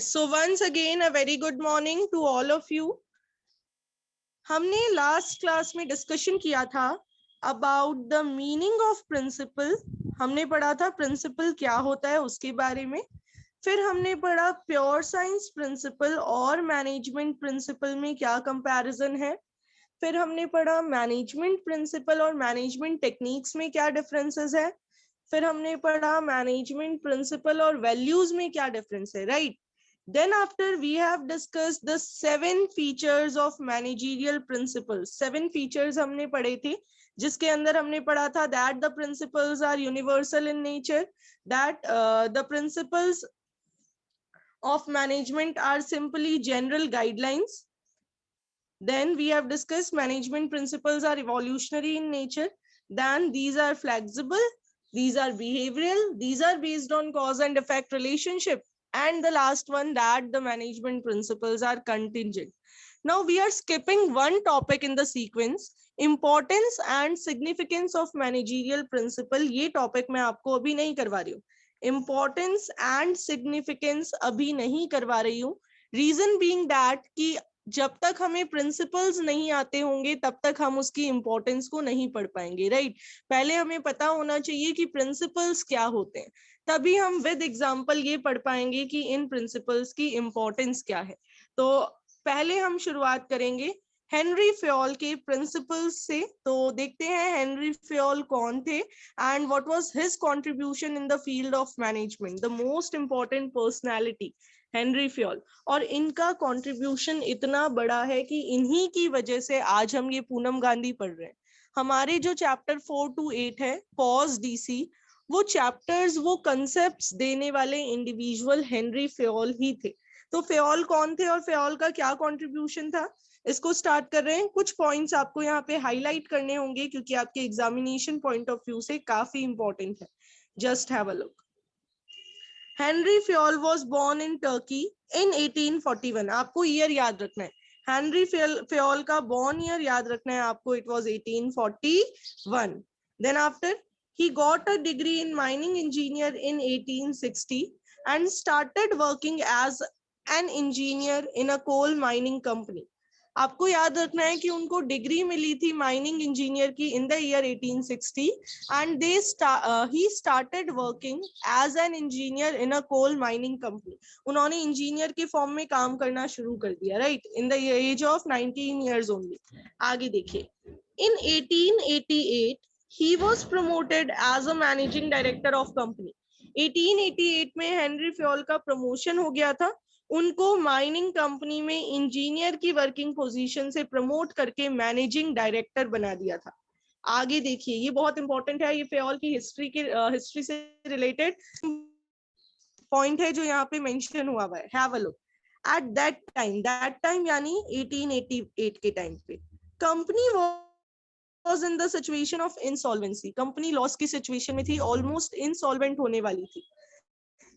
So once again a very good morning to all of you. हमने last class में discussion किया था about the meaning of principle. हमने पढ़ा था प्रिंसिपल क्या होता है उसके बारे में। फिर हमने पढ़ा प्योर साइंस प्रिंसिपल और मैनेजमेंट प्रिंसिपल में क्या कंपैरिजन है। फिर हमने पढ़ा मैनेजमेंट प्रिंसिपल और मैनेजमेंट टेक्निक्स में क्या डिफरेंसेस है। फिर हमने पढ़ा मैनेजमेंट प्रिंसिपल और वैल्यूज में क्या डिफरेंस है, right. Then after we have discussed the 7 features of managerial principles. 7 features हमने पढ़े थे जिसके अंदर हमने पढ़ा था that the principles are universal in nature, that the principles of management are simply general guidelines. Then we have discussed management principles are evolutionary in nature. Then these are flexible, these are behavioral, these are based on cause and effect relationship. And the last one, that the management principles are contingent. Now we are skipping one topic in the sequence, importance and significance of managerial principle. ये topic मैं आपको अभी नहीं करवा रही हूँ, importance and significance अभी नहीं करवा रही हूँ। Reason being that कि जब तक हमें प्रिंसिपल्स नहीं आते होंगे तब तक हम उसकी इंपॉर्टेंस को नहीं पढ़ पाएंगे, राइट। पहले हमें पता होना चाहिए कि प्रिंसिपल्स क्या होते हैं, तभी हम विद एग्जांपल ये पढ़ पाएंगे कि इन प्रिंसिपल्स की इंपॉर्टेंस क्या है। तो पहले हम शुरुआत करेंगे हेनरी फ्योल के प्रिंसिपल्स से। तो देखते हैं हेनरी फ्योल कौन थे and what was his contribution in the field of management, the most important personality Henry Fayol. और इनका कंट्रीब्यूशन इतना बड़ा है कि इन्हीं की वजह से आज हम ये पूनम गांधी पढ़ रहे हैं। हमारे जो चैप्टर 4 to 8 है पॉज डीसी, वो चैप्टर्स वो कंसेप्ट्स देने वाले इंडिविजुअल हेनरी फ्योल ही थे। तो फ्योल कौन थे और फ्योल का क्या कंट्रीब्यूशन था, इसको स्टार्ट कर रहे हैं। कुछ पॉइंट्स आपको यहाँ पे हाईलाइट करने होंगे क्योंकि आपके एग्जामिनेशन पॉइंट ऑफ व्यू से काफी इंपॉर्टेंट है। Just have a look. Henri Fayol was born in Turkey in 1841। आपको ईयर याद रखना है, हेनरी फ्योल का बोर्न ईयर याद रखना है आपको, it was 1841। Then after he got a degree in mining engineer in 1860 and started working as an engineer in a coal mining company. आपको याद रखना है कि उनको डिग्री मिली थी माइनिंग इंजीनियर की in the year 1860 and he started working as an engineer in a coal mining company. उन्होंने engineer के फॉर्म में काम करना शुरू कर दिया, right, in the age of 19 years only. आगे देखिए, इन 1888 he was promoted as a managing director of company. 1888 में हेनरी फ्योल का प्रमोशन हो गया था, उनको माइनिंग कंपनी में इंजीनियर की वर्किंग पोजीशन से प्रमोट करके मैनेजिंग डायरेक्टर बना दिया था। आगे देखिए, ये बहुत इंपॉर्टेंट है, ये फ्योल की हिस्ट्री से रिलेटेड पॉइंट है जो यहाँ पे मेंशन हुआ है। Have a look. At that time यानी 1888 के टाइम पे company was in the situation of insolvency. Company loss की सिचुएशन में थी, ऑलमोस्ट इंसॉल्वेंट होने वाली थी।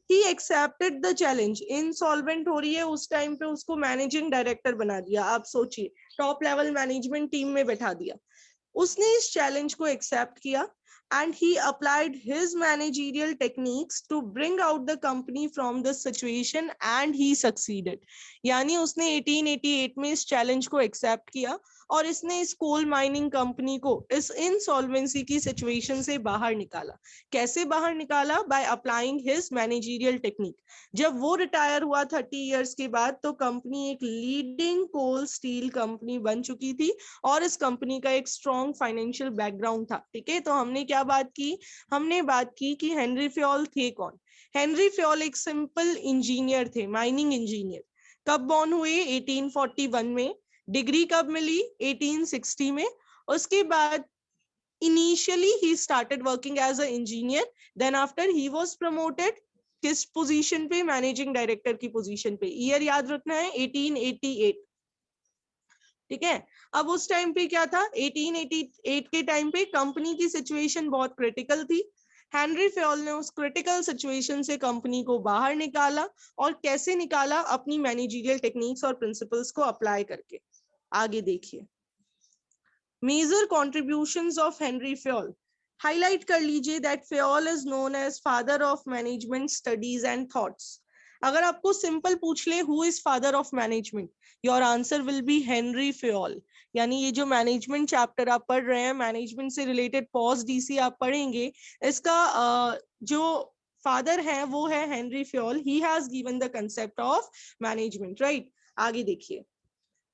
He accepted the challenge. Insolvent हो रही है उस टाइम पे, उसको मैनेजिंग डायरेक्टर बना दिया। आप सोचिए, टॉप लेवल मैनेजमेंट टीम में बैठा दिया। उसने इस चैलेंज को एक्सेप्ट किया and he applied his managerial techniques to bring out the company from the situation and he succeeded. यानी उसने 1888 में इस चैलेंज को एक्सेप्ट किया और इसने इस कोल माइनिंग कंपनी को इस इंसॉल्वेंसी की सिचुएशन से बाहर निकाला। कैसे बाहर निकाला? By applying his managerial technique. जब वो रिटायर हुआ 30 years के बाद तो कंपनी एक लीडिंग कोल स्टील कंपनी बन चुकी थी और इस कंपनी का एक स्ट्रॉन्ग फाइनेंशियल बैकग्राउंड था। ठीक है, तो हमने क्या बात की? हमने बात की कि हेनरी फ्योल थे कौन। हेनरी फ्योल एक सिंपल इंजीनियर थे, माइनिंग इंजीनियर। कब बॉर्न हुए? 1841 में। डिग्री कब मिली? 1860 में। उसके बाद initially he started working as a engineer, then after he was promoted किस पोजीशन पे? मैनेजिंग डायरेक्टर की पोजीशन पे। ईयर याद रखना है 1888। ठीक है, अब उस टाइम पे क्या था? 1888 के टाइम पे कंपनी की सिचुएशन बहुत क्रिटिकल थी। हेनरी फ्योल ने उस क्रिटिकल सिचुएशन से कंपनी को बाहर निकाला। और कैसे निकाला? अपनी मैनेजरियल टेक्निक्स और प्रिंसिपल्स को अप्लाई करके। आगे देखिए, major contributions of Henry Fayol. Highlight कर लीजिए that Fayol is known as father of management studies and thoughts अगर आपको सिंपल पूछ ले who is father of management, your answer will be Henry Fayol. यानी ये जो मैनेजमेंट चैप्टर आप पढ़ रहे हैं, मैनेजमेंट से रिलेटेड पॉज डीसी आप पढ़ेंगे, इसका जो फादर है वो है Henri Fayol. He has given the concept of management, right. आगे देखिए,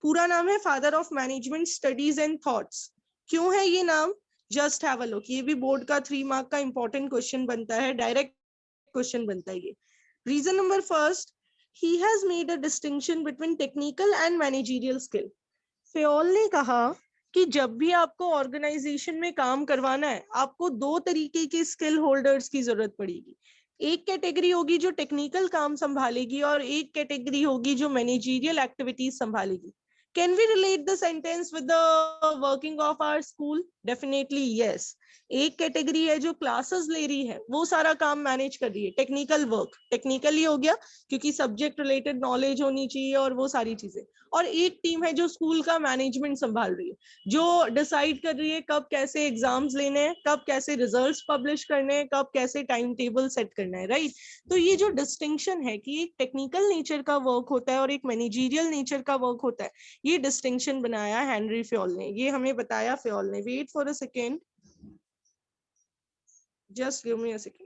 पूरा नाम है father of management studies and thoughts. क्यों है ये नाम? Just have a look. ये भी बोर्ड का 3 मार्क का इंपॉर्टेंट क्वेश्चन बनता है, डायरेक्ट क्वेश्चन बनता है ये। Reason number first, he has made a distinction between technical and managerial skill। फेओल ने कहा कि जब भी आपको ऑर्गेनाइजेशन में काम करवाना है, आपको 2 तरीके के स्किल होल्डर्स की जरूरत पड़ेगी। एक कैटेगरी होगी जो टेक्निकल काम संभालेगी और एक कैटेगरी होगी जो मैनेजरियल एक्टिविटीज संभालेगी। Can we relate the sentence with the working of our school? Definitely yes। एक कैटेगरी है जो क्लासेस ले रही है, वो सारा काम मैनेज कर रही है, टेक्निकल वर्क, टेक्निकली हो गया क्योंकि सब्जेक्ट रिलेटेड नॉलेज होनी चाहिए और वो सारी चीजें। और एक टीम है जो स्कूल का मैनेजमेंट संभाल रही है, जो डिसाइड कर रही है कब कैसे एग्जाम्स लेने हैं, कब कैसे रिजल्ट्स पब्लिश करने हैं, कब कैसे टाइम टेबल सेट करना है, राइट। तो ये जो डिस्टिंक्शन है कि एक टेक्निकल नेचर का वर्क होता है और एक मैनेजरियल नेचर का वर्क होता है, ये डिस्टिंक्शन बनाया हेनरी फ्योल ने, ये हमें बताया फ्योल ने। Wait for a second, just give me a second.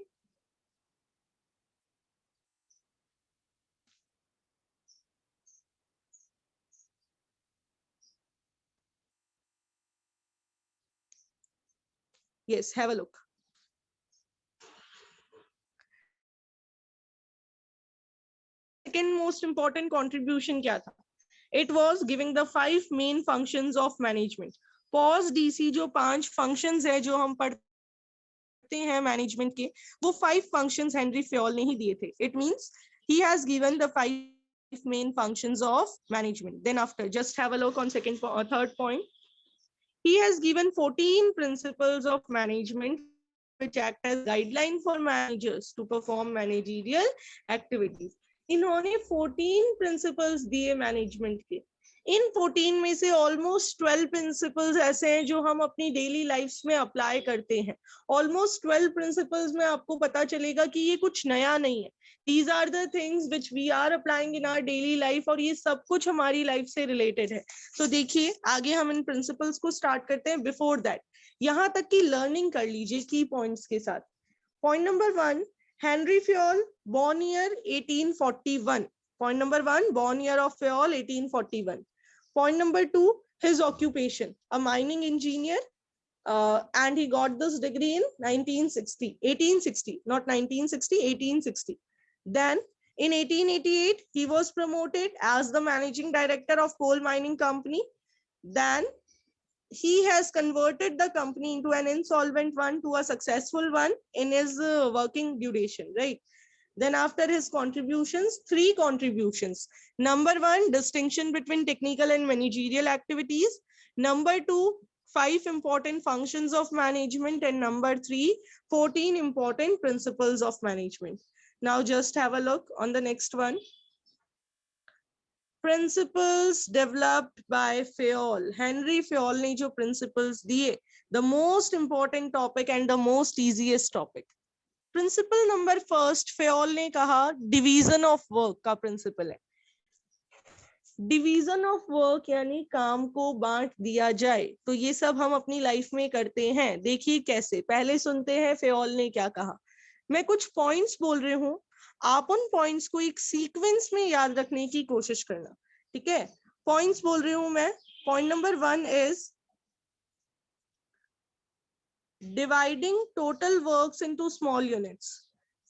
Yes, have a look. Second most important contribution क्या था? It was giving the 5 main functions of management। Pause DC जो 5 functions है जो हम पढ़ते हैं मैनेजमेंट के, वो 5 functions हेनरी फ्योल ने ही दिए थे। It means he has given the 5 main functions of management। Then after, just have a look on third point. He has given 14 principles of management which act as guideline for managers to perform managerial activities। इन्होंने 14 principles दिए management के। इन 14 में से almost 12 principles ऐसे हैं जो हम अपनी डेली लाइफ्स में अप्लाई करते हैं। ऑलमोस्ट 12 प्रिंसिपल्स में आपको पता चलेगा कि ये कुछ नया नहीं है। These are the things which we are applying in our daily life और ये सब कुछ हमारी लाइफ से रिलेटेड है। तो देखिए आगे हम इन प्रिंसिपल्स को स्टार्ट करते हैं। बिफोर दैट यहाँ तक की लर्निंग कर लीजिए की पॉइंट्स के साथ। Point number 1, Henry Fayol, born year 1841। Point number 1, born year of Fayol 1841। Point number 2, his occupation, a mining engineer, and he got this degree in 1860, not 1960, 1860. Then in 1888, he was promoted as the managing director of coal mining company. Then he has converted the company into an insolvent one to a successful one in his working duration, right? Then after his contributions, 3 contributions. Number 1, distinction between technical and managerial activities. Number 2, 5 important functions of management. And number 3, 14 important principles of management. Now just have a look on the next one. Principles developed by Fayol। Henry Fayol ने जो principles दिए, the most important topic and the most easiest topic। Principle number first, Fayol ने कहा division of work का principle है। Division of work यानी काम को बांट दिया जाए। तो ये सब हम अपनी लाइफ में करते हैं। देखिए कैसे, पहले सुनते हैं फेओल ने क्या कहा। मैं कुछ पॉइंट्स बोल रही हूँ, आप उन पॉइंट्स को एक सीक्वेंस में याद रखने की कोशिश करना, ठीक है। पॉइंट्स बोल रही हूँ मैं। Point number 1 is dividing total works into small units.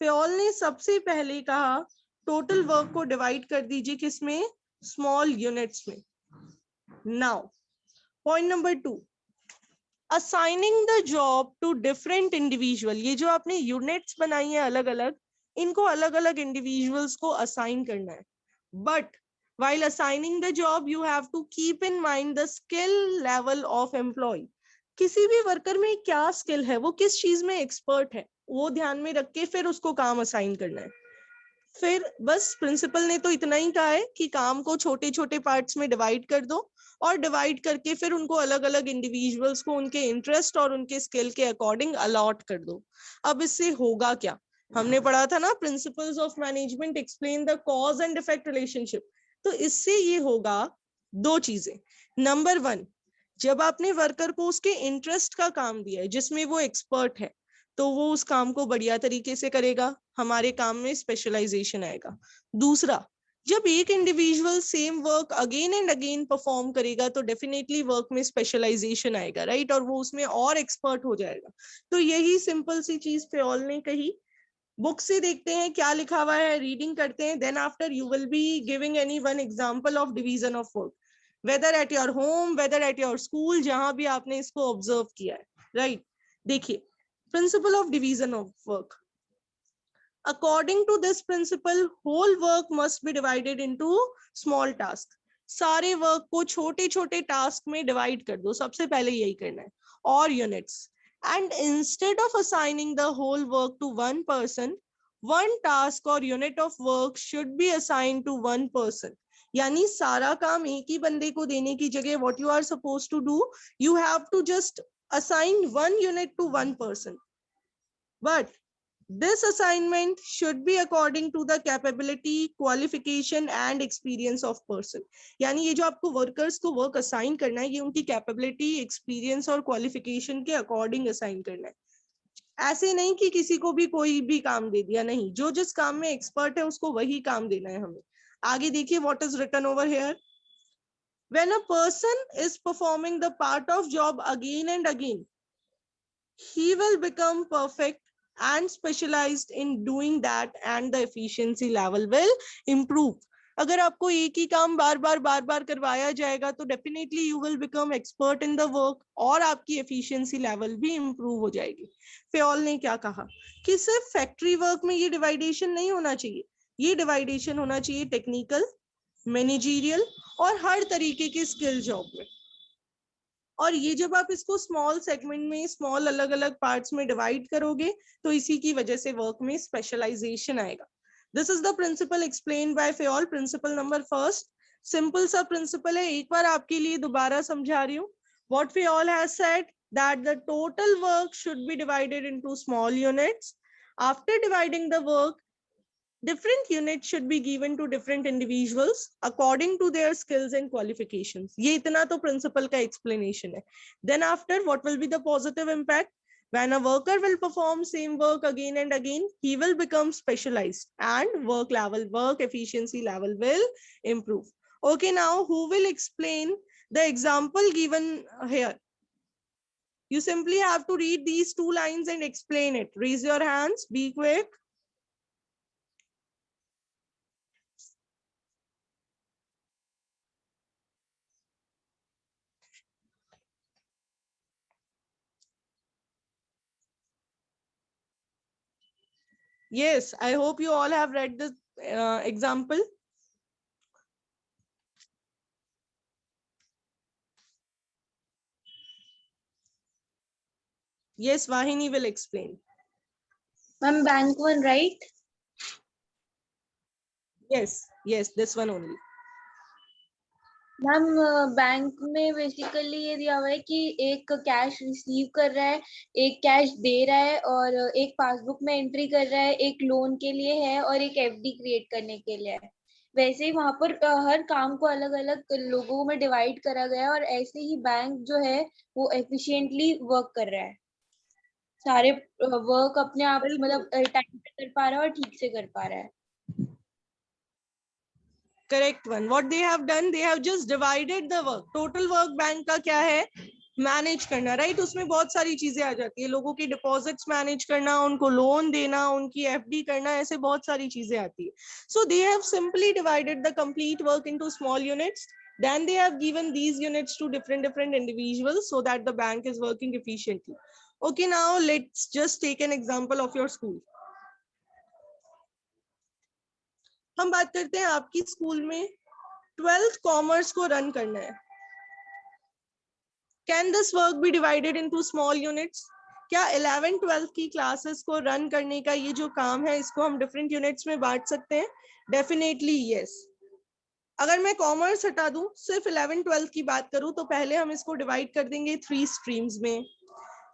Fayol ने सबसे पहले कहा टोटल वर्क को डिवाइड कर दीजिए किसमें, स्मॉल यूनिट्स में। Now point number 2, assigning the job to different individual. ये जो आपने यूनिट्स बनाई है अलग अलग, इनको अलग अलग इंडिविजुअल्स को असाइन करना है। But while assigning the job you have to keep in mind the skill level of employee। किसी भी वर्कर में क्या स्किल है, वो किस चीज में एक्सपर्ट है, वो ध्यान में रख के फिर उसको काम असाइन करना है। फिर बस प्रिंसिपल ने तो इतना ही कहा है कि काम को छोटे छोटे पार्ट्स में डिवाइड कर दो और डिवाइड करके फिर उनको अलग अलग इंडिविजुअल्स को उनके इंटरेस्ट और उनके स्किल के अकॉर्डिंग अलॉट कर दो। अब इससे होगा क्या, हमने पढ़ा था ना principles of management explain the cause and effect relationship. तो इससे ये होगा दो चीजें। नंबर वन, जब आपने वर्कर को उसके इंटरेस्ट का काम दिया है जिसमें वो एक्सपर्ट है, तो वो उस काम को बढ़िया तरीके से करेगा, हमारे काम में स्पेशलाइजेशन आएगा। दूसरा, जब एक individual same work again and again perform करेगा तो डेफिनेटली वर्क में स्पेशलाइजेशन आएगा, राइट, और वो उसमें और एक्सपर्ट हो जाएगा। तो यही सिंपल सी चीज फेओल ने कही। बुक से देखते हैं क्या लिखा हुआ है, रीडिंग करते हैं, then after you will be giving any one example of division of work, whether at your home, whether at your school, जहां भी आपने इसको ऑब्जर्व किया है, राइट। देखिए, principle of division of work, according to this principle whole work must be divided into small task। सारे work को छोटे छोटे टास्क में डिवाइड कर दो, सबसे पहले यही करना है, और units. and instead of assigning the whole work to one person, one task or unit of work should be assigned to one person। यानी सारा काम एक ही बंदे को देने की जगह what you are supposed to do, you have to just assign one unit to one person, but this assignment should be according to the capability, qualification and experience of person। यानी ये जो आपको वर्कर्स को work assign करना है, ये उनकी capability, experience और क्वालिफिकेशन के अकॉर्डिंग असाइन करना है। ऐसे नहीं कि किसी को भी कोई भी काम दे दिया, नहीं, जो जिस काम में एक्सपर्ट है उसको वही काम देना है हमें। आगे देखिए what is written over here. When a person is performing the part of job again and again, he will become perfect and specialized in doing that and the efficiency level will improve। अगर आपको एक ही काम बार बार करवाया जाएगा तो definitely you will become expert in the work और आपकी efficiency level भी इंप्रूव हो जाएगी। फेओल ने क्या कहा कि सिर्फ फैक्ट्री वर्क में ये डिवाइडेशन नहीं होना चाहिए, ये डिवाइडेशन होना चाहिए टेक्निकल, मैनेजरियल और हर तरीके के स्किल जॉब में। और ये जब आप इसको स्मॉल सेगमेंट में, स्मॉल अलग अलग पार्ट्स में डिवाइड करोगे तो इसी की वजह से वर्क में स्पेशलाइजेशन आएगा। This is the principle explain by Fayol. Principle number first, simple सा प्रिंसिपल है, एक बार आपके लिए दोबारा समझा रही हूँ। What Fayol has said that the total work should be divided into small units. After dividing the work, different units should be given to different individuals according to their skills and qualifications। ये इतना तो principle का explanation है। Then after, what will be the positive impact? When a worker will perform same work again and again, he will become specialized and work efficiency level will improve। Okay, now who will explain the example given here? You simply have to read these two lines and explain it. Raise your hands, be quick. Yes, I hope you all have read the example. Yes, Vahini will explain. Ma'am, bank one, right? Yes, this one only. Ma'am bank में basically ये दिया हुआ है कि एक cash receive कर रहा है, एक कैश दे रहा है और एक पासबुक में एंट्री कर रहा है, एक लोन के लिए है और एक एफडी क्रिएट करने के लिए है। वैसे ही वहां पर हर काम को अलग अलग लोगों में डिवाइड करा गया है और ऐसे ही बैंक जो है वो एफिशिएंटली वर्क कर रहा है, सारे वर्क अपने आप मतलब टाइम पे कर पा रहा है और ठीक से कर पा रहा है। Correct one. What they have done, they have just divided the work. Total work bank का क्या है? मैनेज करना, राइट। उसमें बहुत सारी चीजें आ जाती है, लोगों की डिपॉजिट्स मैनेज करना, उनको लोन देना, उनकी एफडी करना, ऐसे बहुत सारी चीजें आती है। So they have simply divided the complete work into small units, then they have given these units to different individuals so that the bank is working efficiently. Okay, now let's just take an example of your school. हम बात करते हैं आपकी school में 12th commerce को run करना है। Can this work be divided into small units? क्या 11 12 की क्लासेस को रन करने का ये जो काम है इसको हम डिफरेंट यूनिट्स में बांट सकते हैं? Definitely yes. अगर मैं कॉमर्स हटा दूं, सिर्फ 11 12 की बात करूं, तो पहले हम इसको डिवाइड कर देंगे 3 स्ट्रीम्स में,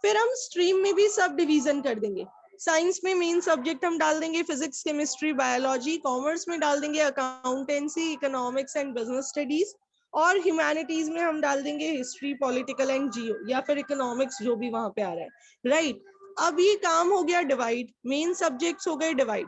फिर हम स्ट्रीम में भी सब डिवीजन कर देंगे। साइंस में मेन सब्जेक्ट हम डाल देंगे फिजिक्स, केमिस्ट्री, बायोलॉजी। कॉमर्स में डाल देंगे accountancy, economics and business studies. और ह्यूमैनिटीज में हम डाल देंगे हिस्ट्री, पॉलिटिकल एंड जियो, या फिर इकोनॉमिक्स, जो भी वहां पे आ रहा है, राइट। अब ये काम हो गया डिवाइड, मेन सब्जेक्ट्स हो गए डिवाइड।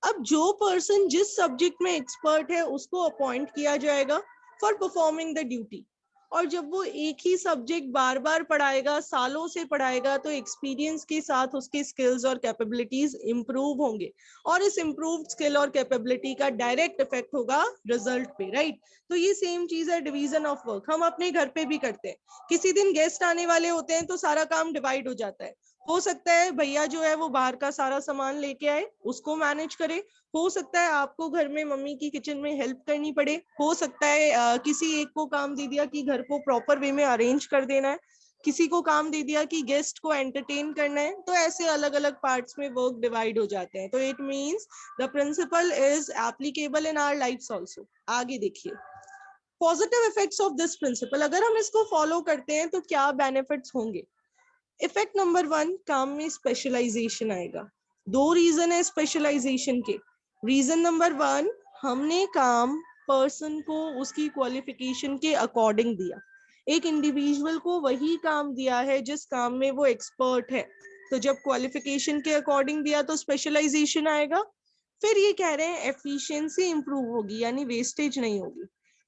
अब जो पर्सन जिस सब्जेक्ट में एक्सपर्ट है उसको अपॉइंट किया जाएगा फॉर परफॉर्मिंग द ड्यूटी। और जब वो एक ही सब्जेक्ट बार बार पढ़ाएगा, सालों से पढ़ाएगा, तो एक्सपीरियंस के साथ उसके स्किल्स और कैपेबिलिटीज इंप्रूव होंगे। और इस इंप्रूव्ड स्किल और कैपेबिलिटी का डायरेक्ट इफेक्ट होगा रिजल्ट पे, राइट। तो ये सेम चीज है डिवीजन ऑफ वर्क, हम अपने घर पे भी करते हैं। किसी दिन गेस्ट आने वाले होते हैं तो सारा काम डिवाइड हो जाता है। हो सकता है भैया जो है वो बाहर का सारा सामान लेके आए, उसको मैनेज करे। हो सकता है आपको घर में मम्मी की किचन में हेल्प करनी पड़े। हो सकता है किसी एक को काम दे दिया कि घर को प्रॉपर वे में अरेंज कर देना है, किसी को काम दे दिया कि गेस्ट को एंटरटेन करना है। तो ऐसे अलग अलग पार्ट्स में वर्क डिवाइड हो जाते हैं। तो it means the principle is applicable in our lifes also. आगे देखिए positive effects of this principle, अगर हम इसको फॉलो करते हैं तो क्या बेनिफिट्स होंगे। इफेक्ट नंबर 1, काम में स्पेशलाइजेशन आएगा। दो रीजन है स्पेशलाइजेशन के। रीजन नंबर 1, हमने काम पर्सन को उसकी क्वालिफिकेशन के अकॉर्डिंग दिया। एक इंडिविजुअल को वही काम दिया है जिस काम में वो एक्सपर्ट है। तो जब क्वालिफिकेशन के अकॉर्डिंग दिया तो स्पेशलाइजेशन आएगा। फिर ये कह रहे हैं एफिशिएंसी इंप्रूव होगी, यानी वेस्टेज नहीं होगी।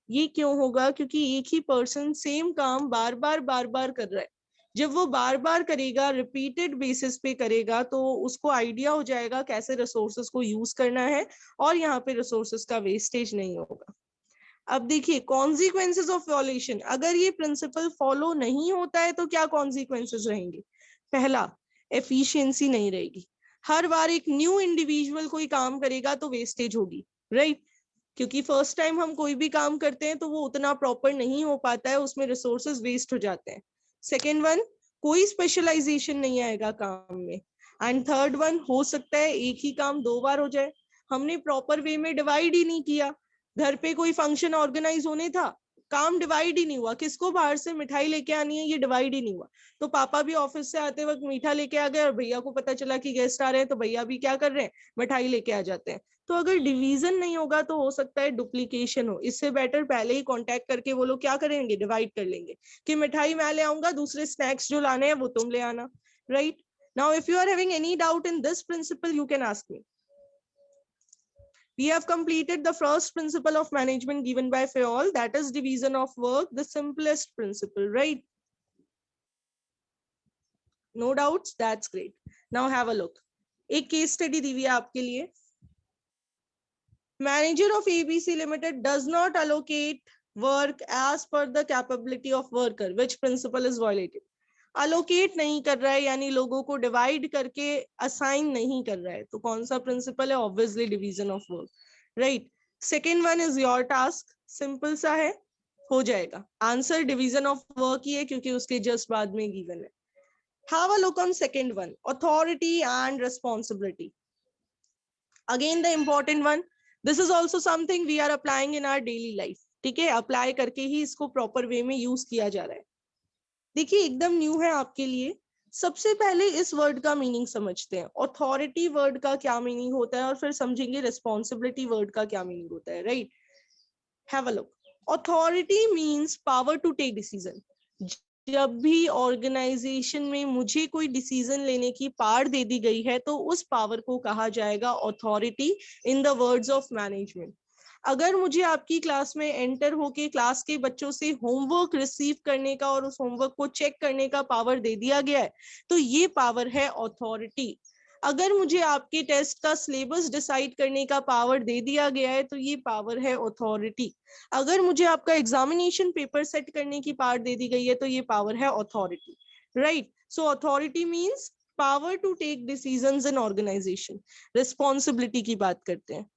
ये क्यों होगा? क्योंकि एक ही पर्सन सेम काम बार बार कर रहा है। जब वो बार बार करेगा, रिपीटेड बेसिस पे करेगा, तो उसको आइडिया हो जाएगा कैसे रिसोर्सेज को यूज करना है, और यहाँ पे रिसोर्सेज का वेस्टेज नहीं होगा। अब देखिए कॉन्सिक्वेंसेज ऑफ वॉल्यूशन, अगर ये प्रिंसिपल फॉलो नहीं होता है तो क्या कॉन्सिक्वेंसेज रहेंगे। पहला, एफिशिएंसी नहीं रहेगी। हर बार एक न्यू इंडिविजुअल कोई काम करेगा तो वेस्टेज होगी, राइट। क्योंकि फर्स्ट टाइम हम कोई भी काम करते हैं तो वो उतना प्रॉपर नहीं हो पाता है, उसमें रिसोर्सेज वेस्ट हो जाते हैं। सेकेंड वन, कोई स्पेशलाइजेशन नहीं आएगा काम में। एंड थर्ड वन, हो सकता है एक ही काम दो बार हो जाए, हमने प्रॉपर वे में डिवाइड ही नहीं किया। घर पे कोई फंक्शन ऑर्गेनाइज होने था, काम डिवाइड ही नहीं हुआ, किसको बाहर से मिठाई लेके आनी है ये डिवाइड ही नहीं हुआ। तो पापा भी ऑफिस से आते वक्त मीठा लेके आ गए, और भैया को पता चला कि गेस्ट आ रहे हैं तो भैया भी क्या कर रहे हैं, मिठाई लेके आ जाते हैं। तो अगर डिवीजन नहीं होगा तो हो सकता है डुप्लीकेशन हो। इससे बेटर पहले ही कांटेक्ट करके वो लोग क्या करेंगे, डिवाइड कर लेंगे कि मिठाई मैं ले आऊंगा, दूसरे स्नैक्स जो लाने हैं वो तुम ले आना, right. Now if you are having any doubt in this principle you can ask me. We have completed the first principle of management given by Fayol, that is division of work, the simplest principle, right? No doubts? That's great. Now have a look. एक case study दी हुई है आपके लिए। Manager of ABC Limited does not allocate work as per the capability of worker. Which principle is violated? Allocate नहीं कर रहा है, यानी लोगों को divide करके assign नहीं कर रहा है। तो कौन सा principle है? Obviously division of work, right? Second one is your task. Simple सा है, हो जाएगा। Answer division of work ही है क्योंकि उसके just बाद में given है। Have a look on second one, authority and responsibility. Again the important one. This is also something we are applying in our daily life. ठीक है, अप्लाई करके ही इसको प्रॉपर वे में यूज किया जा रहा है। देखिए एकदम न्यू है आपके लिए। सबसे पहले इस वर्ड का मीनिंग समझते हैं। अथॉरिटी वर्ड का क्या मीनिंग होता है, और फिर समझेंगे रिस्पॉन्सिबिलिटी वर्ड का क्या मीनिंग होता है, right. Have a look. Authority means power to take decision. जब भी ऑर्गेनाइजेशन में मुझे कोई डिसीजन लेने की पावर दे दी गई है तो उस पावर को कहा जाएगा authority in the words of management. अगर मुझे आपकी क्लास में एंटर होके क्लास के बच्चों से होमवर्क रिसीव करने का और उस होमवर्क को चेक करने का पावर दे दिया गया है तो ये पावर है अथॉरिटी। अगर मुझे आपके टेस्ट का सिलेबस डिसाइड करने का पावर दे दिया गया है तो ये पावर है अथॉरिटी। अगर मुझे आपका एग्जामिनेशन पेपर सेट करने की पावर दे दी गई है तो ये पावर है authority, right. So authority means power to take decisions in organisation. Responsibility की बात करते हैं।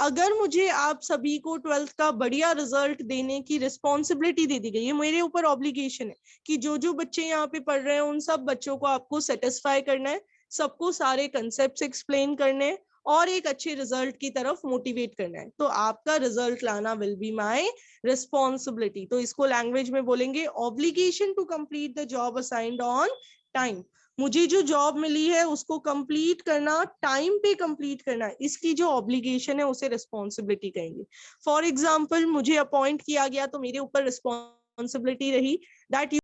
अगर मुझे आप सभी को 12th का बढ़िया रिजल्ट देने की रिस्पॉन्सिबिलिटी दे दी गई है, मेरे ऊपर ऑब्लिगेशन है कि जो जो बच्चे यहाँ पे पढ़ रहे हैं उन सब बच्चों को आपको सेटिस्फाई करना है, सबको सारे कंसेप्ट्स एक्सप्लेन करने हैं और एक अच्छे रिजल्ट की तरफ मोटिवेट करना है। तो आपका रिजल्ट लाना विल बी माय रिस्पॉन्सिबिलिटी। तो इसको लैंग्वेज में बोलेंगे obligation to complete the job assigned on time. मुझे जो जॉब मिली है उसको कंप्लीट करना, टाइम पे कंप्लीट करना, इसकी जो ऑब्लिगेशन है उसे रिस्पॉन्सिबिलिटी कहेंगे। फॉर एग्जाम्पल मुझे अपॉइंट किया गया तो मेरे ऊपर रिस्पॉन्सिबिलिटी रही दैट